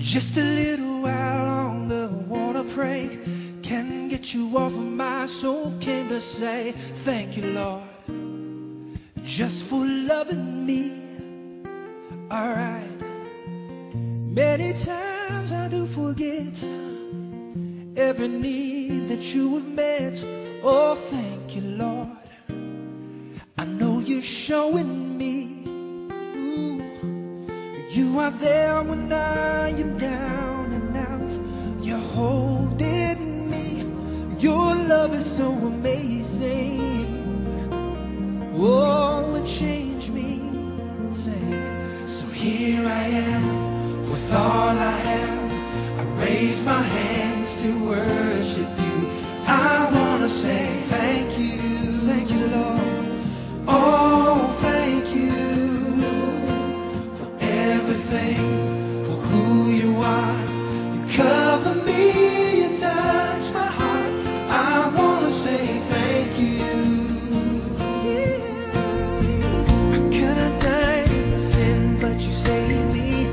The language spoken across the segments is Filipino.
Just a little while longer, wanna pray. Can get you off of my soul, came to say thank you, Lord, just for loving me. Alright. Many times I do forget every need that you have met. Oh, thank you, Lord. I know you're showing me. Ooh, you are there when I am down and out. You're holding me. Your love is so amazing. Oh, it changed me. Say, so here I am with all I have. I raise my hands to worship you. I wanna say thank you, Lord. Oh, thank you for everything, for who you are. You cover me and touch my heart. I wanna say thank you. I could have died in sin, but you saved me.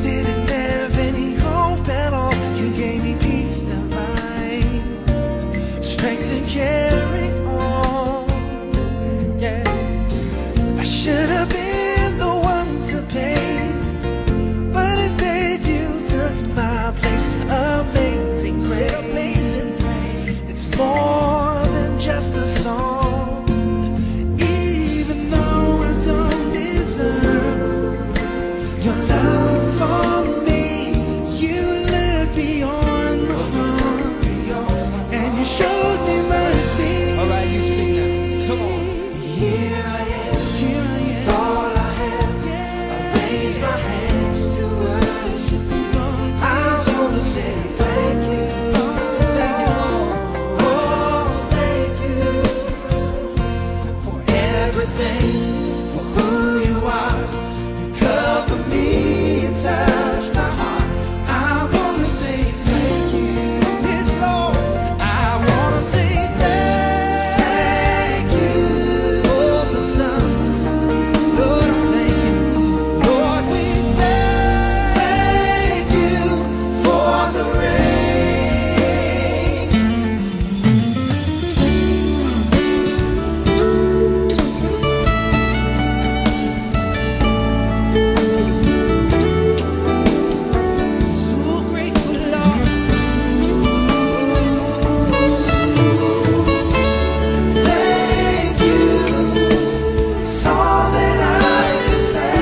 Didn't have any hope at all. You gave me peace divine, strength to carry on. Yeah, I should have been the one to pay, but instead you took my place. Amazing grace, it's more than just a song. Even though I don't deserve your love for me, you look beyond the front, and you showed me mercy. Alright, you sing now. Come on. Here I am, with all I have. I raise my hands to worship you. I wanna say thank you. Oh, thank you for everything, for who you are. You cover me and touch my heart. I wanna say thank you. Yes, Lord, I wanna say thank you for the sun. Lord, thank you. Lord, we thank you for the rain. So grateful, Lord. Thank you. It's all that I can say.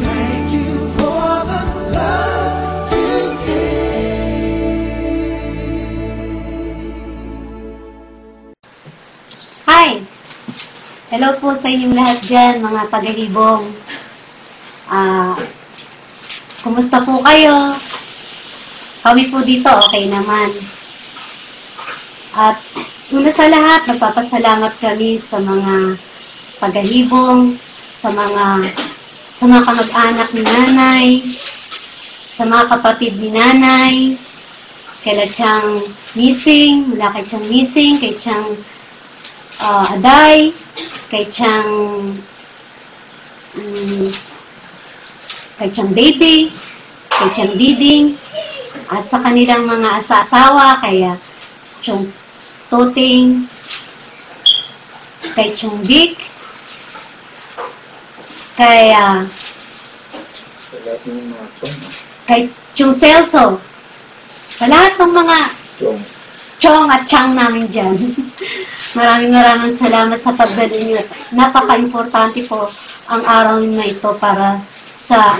Thank you for the love you gave. Hi! Hello po sa inyong lahat dyan, mga tagahibong. Kumusta po kayo? Kami po dito, okay naman. At una sa lahat, nagpapasalamat kami sa mga tagahibong, sa mga kamag-anak ni nanay, sa mga kapatid ni nanay, kaila siyang missing, wala kay siyang missing, kay siyang Aday, kay siyang baby, kay siyang Diding, at sa kanilang mga asawa, kaya siyang Toting, kay siyang Vic, kaya kay siyang Celso, sa lahat ng mga Chong at Chang namin dyan. Maraming salamat sa pagdalo niyo. Napaka-importante po ang araw na ito para sa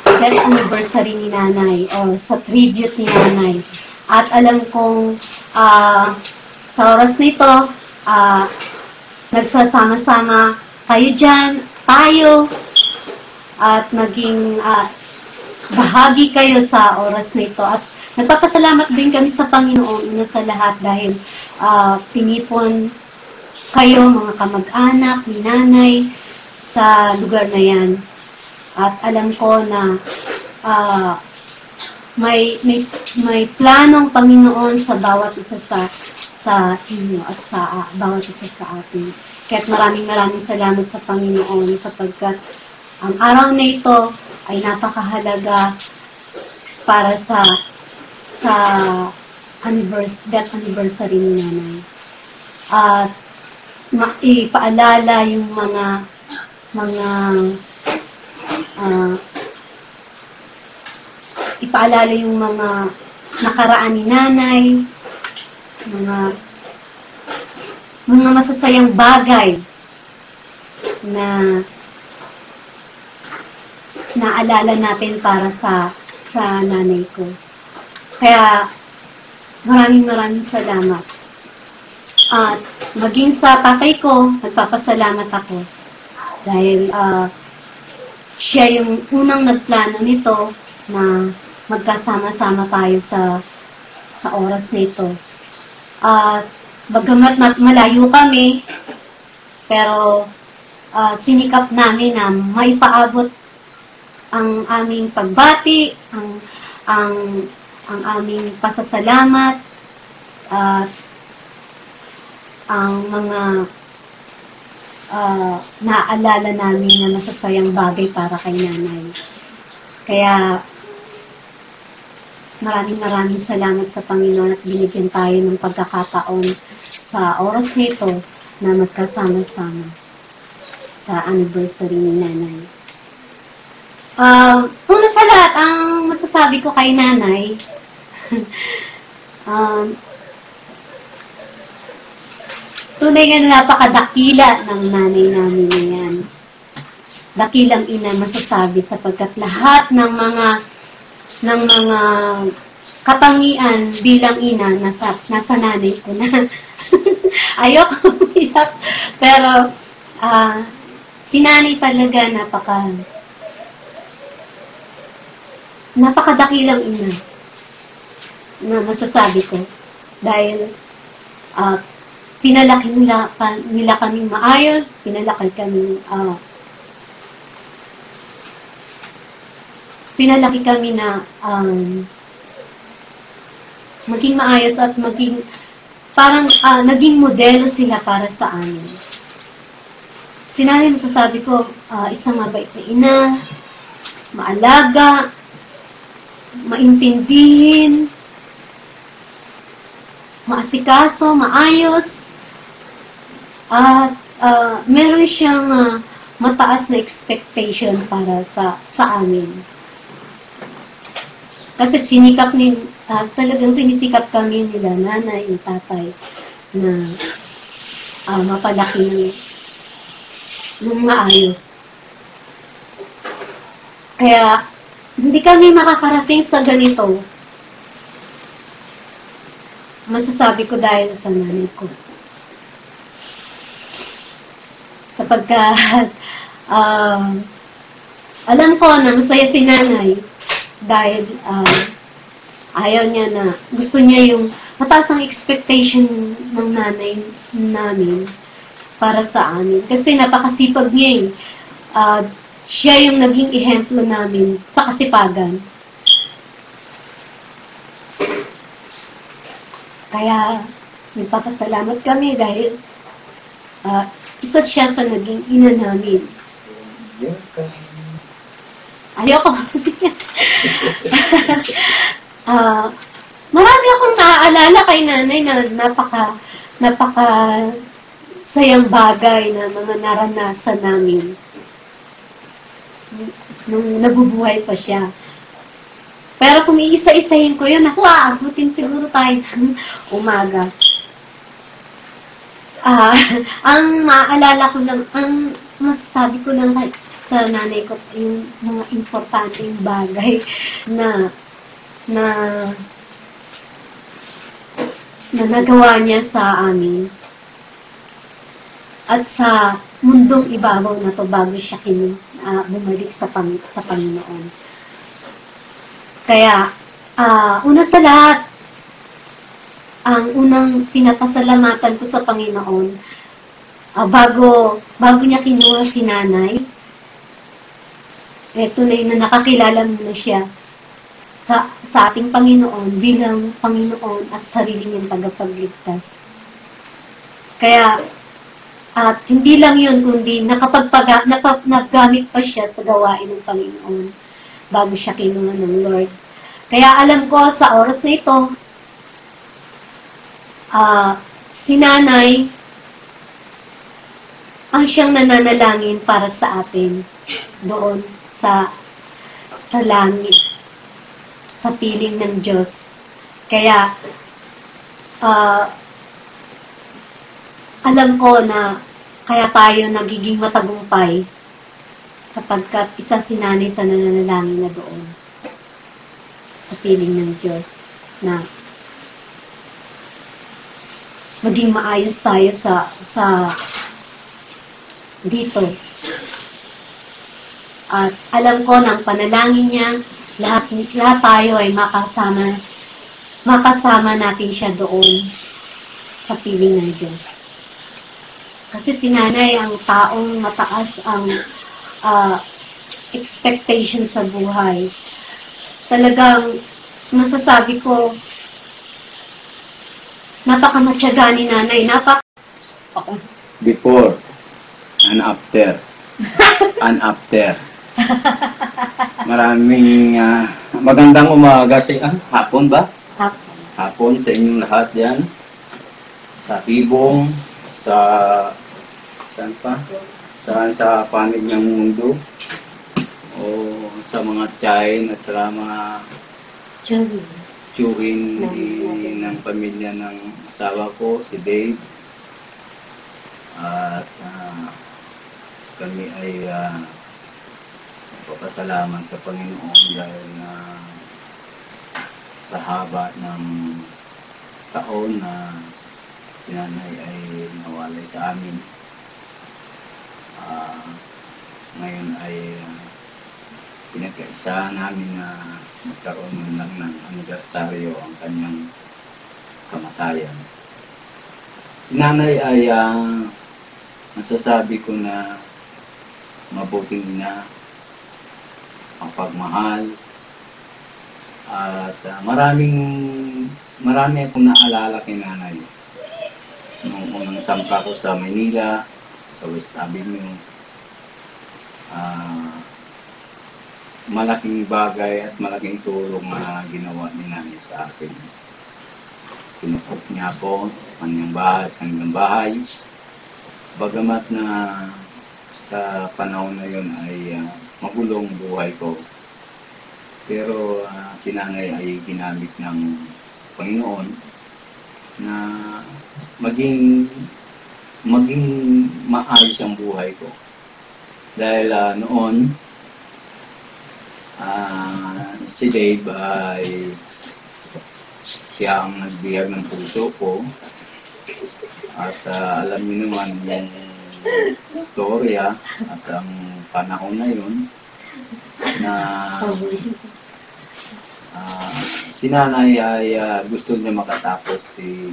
death anniversary ni nanay o sa tribute ni nanay. At alam kong sa oras na ito, nagsasama-sama kayo dyan, tayo, at naging bahagi kayo sa oras na ito. At nagpapasalamat din kami sa Panginoon una sa lahat dahil pinipon kayo, mga kamag-anak ni nanay, sa lugar na yan. At alam ko na may planong Panginoon sa bawat isa sa inyo at sa bawat isa sa atin. Kaya't maraming salamat sa Panginoon sapagkat ang araw na ito ay napakahalaga para sa death anniversary ni nanay. At ipaalala yung ipaalala yung mga nakaraan ni nanay, mga masasayang bagay na naalala natin para sa nanay ko. Kaya maraming salamat. At maging sa tatay ko, nagpapasalamat ako dahil siya yung unang nagplano nito na magkasama-sama tayo sa oras nito. At bagamat malayo kami, pero sinikap namin na maipaabot ang aming pagbati, ang aming pasasalamat, at ang mga naaalala namin na masasayang bagay para kay nanay. Kaya maraming salamat sa Panginoon at binigyan tayo ng pagkakataon sa oras nito na magkasama-sama sa anniversary ni nanay. Una sa lahat, ang masasabi ko kay nanay, tunay nga napakadakila ng nanay namin yan. Dakilang ina masasabi sapagkat lahat ng mga katangian bilang ina nasa nanay ko na. Ayoko umiyak. Pero si nanay talaga napakadakilang ina na masasabi ko. Dahil pinalaki nila kaming maayos, pinalaki kami na maging maayos at naging modelo sila para sa amin. Sinali masasabi ko, isang mabait na ina, maalaga, maintindihin, maasikaso, maayos, at meron siyang mataas na expectation para sa amin. Kasi talagang sinisikap kami nila, nanay, yung tatay, na mapalaki ng maayos. Kaya, hindi kami makakarating sa ganito. Masasabi ko dahil sa nanay ko. Sapagkat, alam ko na masaya si nanay dahil ayaw niya na, gusto niya yung mataas ang expectation ng nanay namin para sa amin. Kasi napakasipag niya siya yung naging ehemplo namin sa kasipagan. Kaya, nagpapasalamat kami dahil isa siya sa naging ina namin. Ayoko. Marami akong naaalala kay nanay na napaka sayang bagay na mga naranasan namin nung nabubuhay pa siya. Pero kung iisa-isahin ko yun, aabutin siguro tayo ng umaga. Ang maaalala ko lang, ang masasabi ko lang sa nanay ko, yung mga importanteng bagay na nagawa niya sa amin. At sa mundong ibabaw na to bago siya bumalik sa Panginoon. Kaya, una sa lahat, ang unang pinapasalamatan ko sa Panginoon, bago niya kinuha si nanay, tunay na nakakilala mo na siya sa ating Panginoon bilang Panginoon at sarili niyang tagapagligtas. Kaya, at hindi lang yun, kundi naggamit pa siya sa gawain ng Panginoon. bago siya kinuha ng Lord. Kaya alam ko sa oras na ito, si nanay ang siyang nananalangin para sa atin doon sa langit, sa piling ng Diyos. Kaya alam ko na kaya tayo nagiging matagumpay sapagkat isa si nanay sa nananalangin na doon sa piling ng Diyos na maging maayos tayo sa dito. At alam ko ng panalangin niya, lahat tayo ay makasama natin siya doon sa piling ng Diyos. Kasi si nanay ang taong mataas ang expectation sa buhay. Talagang masasabi ko, napakamatyaga ni nanay, Before and after. And after. Maraming magandang umaga hapon ba? Hapon sa inyong lahat yan. Sa Ibong, saan pa? Sa panig ng mundo. O sa mga tiyahin at sa mga tiyuhin ng pamilya ng asawa ko, si Dave. At kami ay magpapasalamat sa Panginoon dahil sa haba ng taon na si nanay ay nawalay sa amin. Ngayon ay pinagkaisa namin na magkaroon lang ng anibersaryo ang kanyang kamatayan. Si nanay ay masasabi ko na mabuting ina, mapagmahal, at marami akong naalala kay nanay. Noong unang sampa ko sa Manila, sa West Avenue, malaking bagay at malaking tulong na ginawa ni nanay sa akin. Pinupok niya ako sa kanyang bahay. Bagamat na sa panahon na yun ay magulong buhay ko. Pero si nanay ay ginamit ng Panginoon na maging maayos ang buhay ko. Dahil noon, si Dave ay siya ang nagbihag ng puso ko. At alam niyo naman yung istorya at ang panahon na yun na si nanay ay gusto niya makatapos si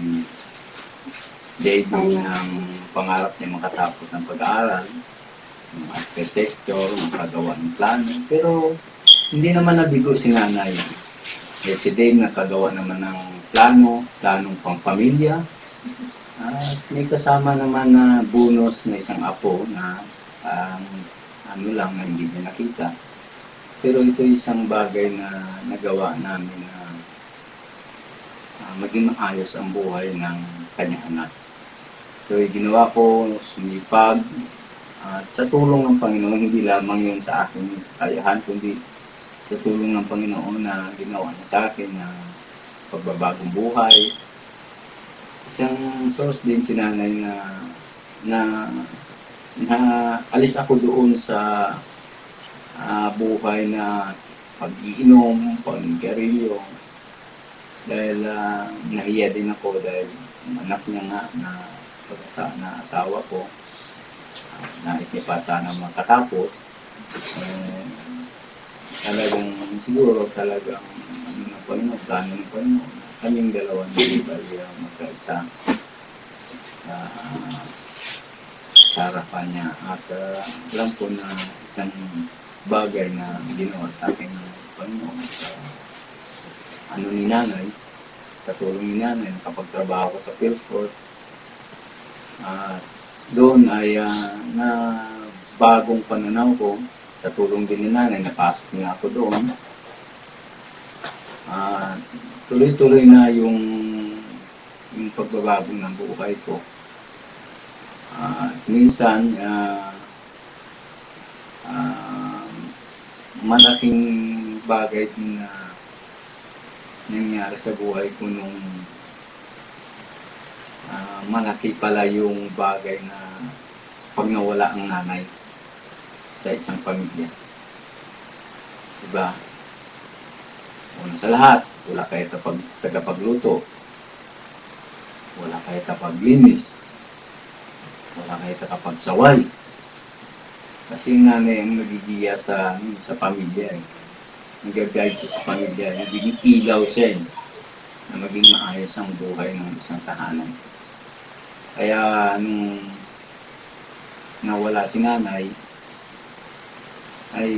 David ng pangarap niya makatapos ng pag-aaral, ng architecture, makagawa ng plano. Pero hindi naman nabigo si nanay. Si Dave nakagawa naman ng planong pang-pamilya. At may kasama naman na bonus na isang apo na lang na hindi niya nakita. Pero ito isang bagay na nagawa namin na maging maayos ang buhay ng kanyang anak. So ginawa ko, sumipag, at sa tulong ng Panginoon, hindi lamang yun sa aking kakayahan, kundi sa tulong ng Panginoon na ginawa niya sa akin na pagbabagong buhay. Isang source din si nanay na alis ako doon sa buhay na pag-iinom, pag-garilyo. Dahil nahiya din ako dahil anak niya nga na asawa ko nais niya pa sana makatapos. Talagang siguro talagang plano ng Panginoon. Kaming dalawa ni Bali magkaisa sa harapan niya. At alam ko na isang bagay na ginawa sa akin ng Panginoon sa ni nanay, katulong ni nanay, nakapagtrabaho ko sa Philsport. Doon ay na bagong pananaw ko sa tulong din ni nanay, napasok niya ako doon. Tuloy-tuloy na yung pagbabago ng buhay ko. Minsan, malaking bagay din na nangyari sa buhay ko nung malaki pala yung bagay na pag nawala ang nanay sa isang pamilya. Diba? Una sa lahat, wala kayo tagapagluto, wala kayo tapaglinis, wala kayo tagapagsaway. Kasi yung nanay ang nagigiya sa pamilya. Nag-guide siya sa pamilya. Nagiging ilaw siya na maging maayos ang buhay ng isang tahanan. Kaya nung nawala si nanay, ay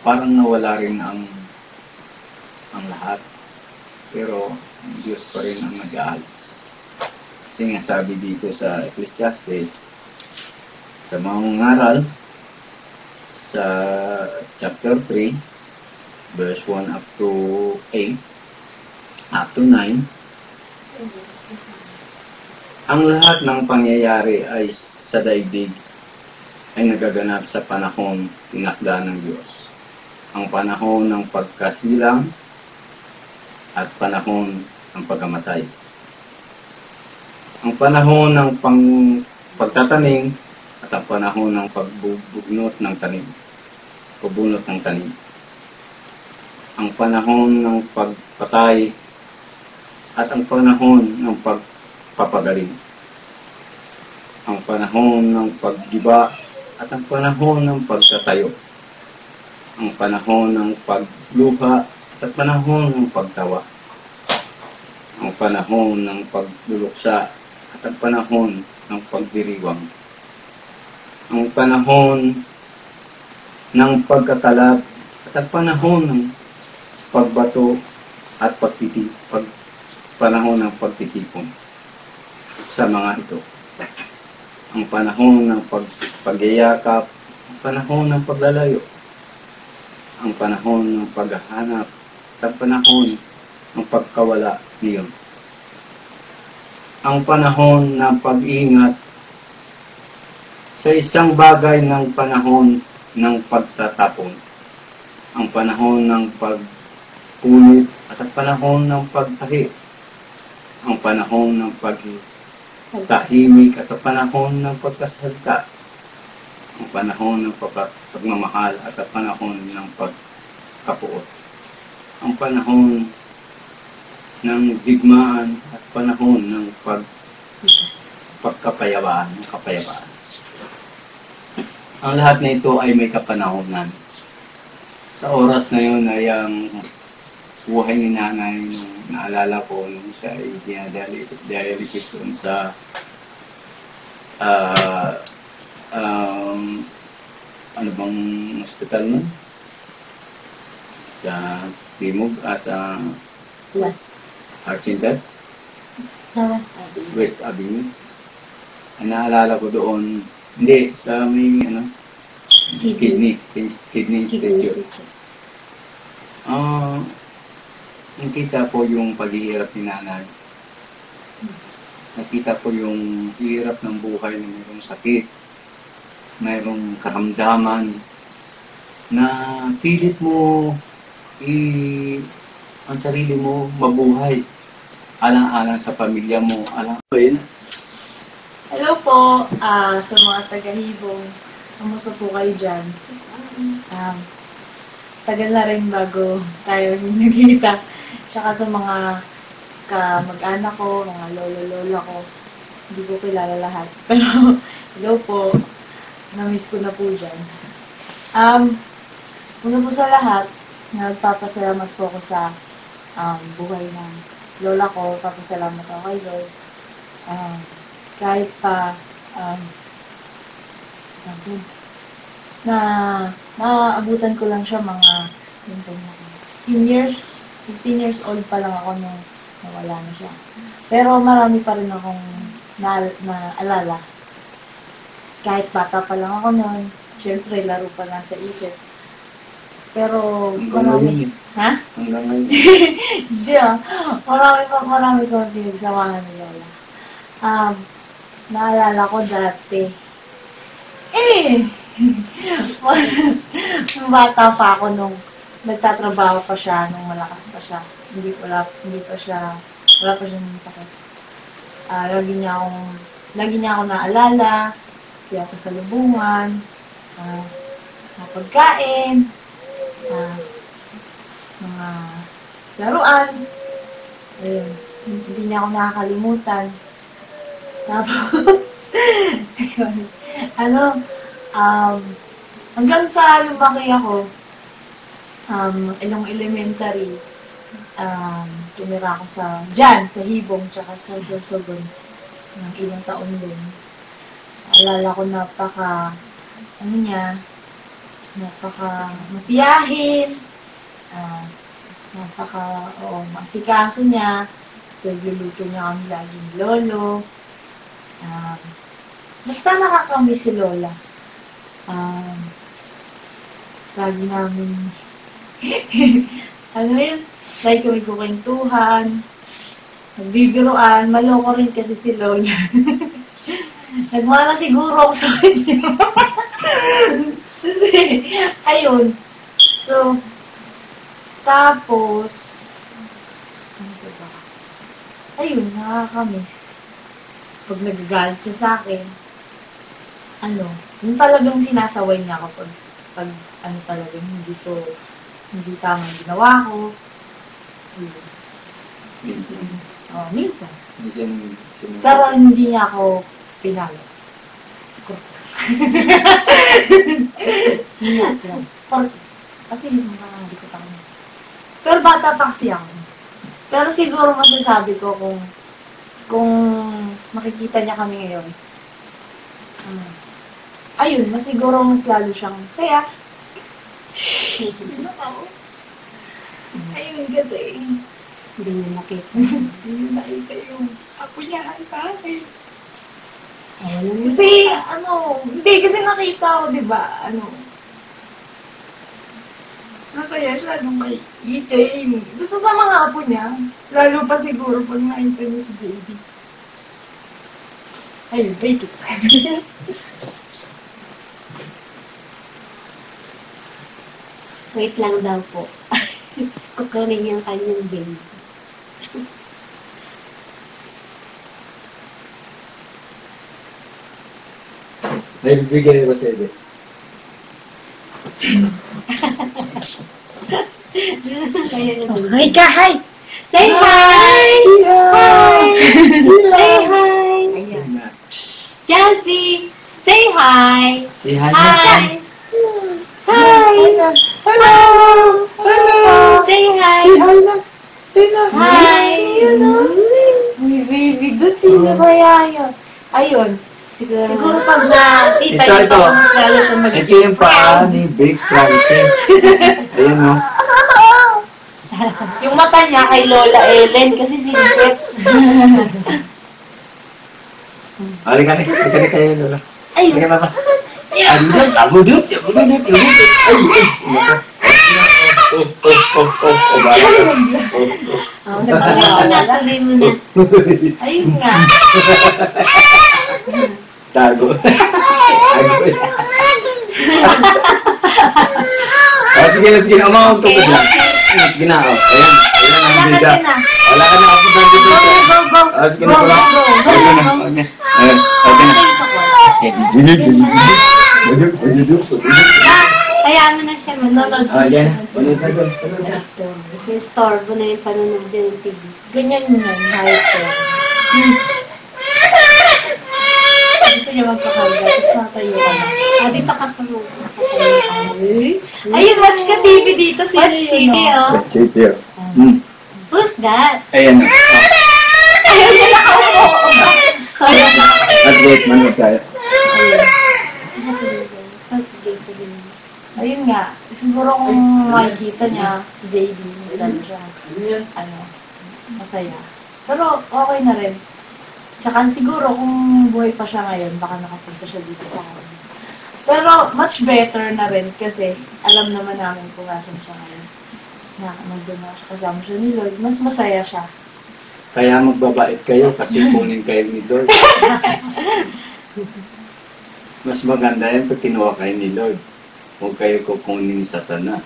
parang nawala rin ang lahat. Pero ang Diyos pa rin ang nag-aalis. Kasi nga sabi dito sa Ecclesiastes, sa mga ngaral, sa chapter 3, verse 1 up to 8, up to 9, ang lahat ng pangyayari ay sa daigdig ay nagaganap sa panahon tinakda ng Diyos. Ang panahon ng pagkasilang at panahon ng pagkamatay. Ang panahon ng pagtatanim at ang panahon ng pagbubunot ng tanim. Pabunot ng tanim. Ang panahon ng pagpatay at ang panahon ng pagpapagaling. Ang panahon ng paggiba at ang panahon ng pagtatayo. Ang panahon ng pagluha at panahon ng pagtawa. Ang panahon ng pagluluksa at ang panahon ng pagdiriwang. Ang panahon ng pagkatalab at ang panahon ng pagbato at panahon ng pagtitipon sa mga ito. Ang panahon ng pagyayakap, ang panahon ng paglalayo, ang panahon ng paghahanap, at ang panahon ng pagkawala niyon. Ang panahon ng pag-ingat sa isang bagay ng panahon ng pagtatapon, ang panahon ng pagpunit at ang panahon ng pagtahi, ang panahon ng pagtahimik at ang panahon ng pagkasalita, ang panahon ng pagmamahal at ang panahon ng pagkapuot, ang panahon ng digmaan at panahon ng pagkapayapaan, kapayapaan. Ang lahat na ito ay may kapanahonan. Sa oras na yun ay ang buhay ni nanay, nung naalala ko nung siya ay dialysis doon sa ano bang hospital nun? Sa Timog, sa West. Archindat? Sa West Avenue. West Avenue. Ang naalala ko doon, hindi, sa may kidney institute. Nakita ko yung paghihirap ni nanay. Nakita ko yung hirap ng buhay na mayroong sakit, mayroong karamdaman, na pilit mo ang sarili mo mabuhay. Alang-alang sa pamilya mo, Hello po sa mga taga-Hibong. Kamusta po kayo dyan? Tagal na rin bago tayo nagkita. Tsaka sa mga kamag-anak ko, mga lolo-lola ko. Hindi ko kilala lahat. Pero, hello po. Na-miss ko na po dyan. Una po sa lahat, nagpapasalamat po ako sa buhay ng lola ko. Papasalamat ako kay Lord. Kahit pa naabutan ko lang siya mga 15 years old pa lang ako nung nawala na siya. Pero marami pa rin akong naalala. Kahit bata pa lang ako noon, syempre, laro pa nasa isip. Pero, Hanggang ngayon eh. Ha? Hanggang ngayon. Hindi marami ko pinagsamahan ni Lola. Naalala ko dati, nung bata pa ako, nung nagtatrabaho pa siya, nung malakas pa siya, wala pa siyang sakit. Lagi niya ako naalala, kaya ako sa lubungan, mga pagkain, mga laruan. Ayun, hindi niya ako nakakalimutan. Tapos, hanggang sa lumaki ako, ilang elementary, tumira ako sa Hibong, tsaka sa Sorsogon, ng ilang taon din. Alala ko napaka masiyahin, masikaso niya, nagluluto niya kami laging lolo. Basta nakakamiss si Lola. Lagi namin, lagi kami kukwentuhan, nagbibiruan, maloko rin kasi si Lola. Nagmana siguro ako sa kanya. Ayun. So, tapos, ayun, nakakamiss. Pag nagagalit siya sa akin, yung talagang sinasaway niya ako pag talagang hindi tama ginawa ko. Minsan. Pero hindi niya ako pinalo. Kasi yung mga hindi ko tama. Pero bata pa kasi ako. Pero siguro masasabi ko kung makikita niya kami ngayon, ayun, siguro mas lalo siyang saya. Ayun, kasi Hindi niya nakita. hindi niya nakita yung apo niya sa akin. Ayun. Kasi, hindi, kasi nakita ko, di ba, masaya siya nung kay EJ. Gusto sa mga apo niya. Lalo pa siguro pag nakita niya si JD. Ayun, wait. Wait lang daw po. Kukunin yung kanyang bill. Naibigay ko sa iyo. Hi ka, hi! Say hi! Hi! Say hi! Ayan. Chelsea! Say hi! Si Han. Hi! Hi! Hello! Hello! Say hi! Hi! Baby, good sino kaya yun? Ayun. Siguro pag nakita Ito, niyo ito. pa, lalo siya Ito yung paa ni Big Francis. Ayun, no? Yung mata niya kay Lola Ellen kasi sinipit. Halika na kayo, Lola. Ayun. Halika na. Ayun, abudut. Natuloy mo na. Ayun nga. Tago. Sige na. Umawag ka pa dyan. Sige na, oh. Ayan ang bida. Wala ka na ako dyan dito. Sige na, wala. Sige na. Hayaan mo na siya manonood. Ayan. Ulit na dyan. Yung storbo na yung panonood dyan ng TV. Ganyan yun yan, hayop ko. Gusto niya magpakalga, tapos natayo ka na. Dito ka pa mo. Ayun, watch ka TV dito. Watch TV, oh. Sige. Who's that? Ayan. Ayun na nakaupo. At wait, manood tayo. Ayun nga, siguro kung makikita niya si JD, masaya siya, masaya. Pero okay na rin. Tsaka siguro kung buhay pa siya ngayon, baka nakapunta siya dito sa akin. Pero much better na rin kasi alam naman namin kung nasan siya ngayon. Na nandun na kasama siya ni Lord. Mas masaya siya. Kaya magbabait kayo kasi kunin kayo ni Lord. Mas maganda yan pag kinuha kayo ni Lord. Huwag kayo kukunin ni Satanas.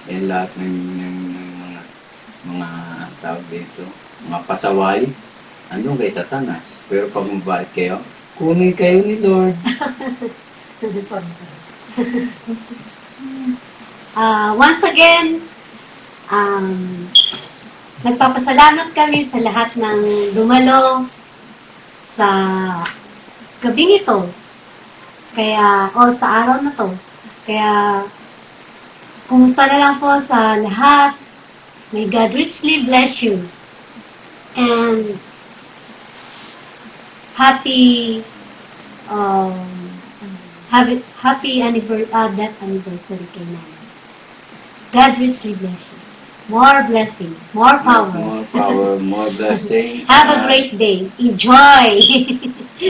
Yan lahat ng mga tawag dito, mga pasaway, andun kay Satanas. Pero pag mabait kayo, kunin kayo ni Lord. Once again, nagpapasalamat kami sa lahat ng dumalo sa gabi nito. Kaya, o sa araw na to. Kaya, kumusta na lang po sa lahat. May God richly bless you. And, happy death anniversary kay Nanay. God richly bless you. More blessing, more power. More power, more blessing. Have a great day. Enjoy!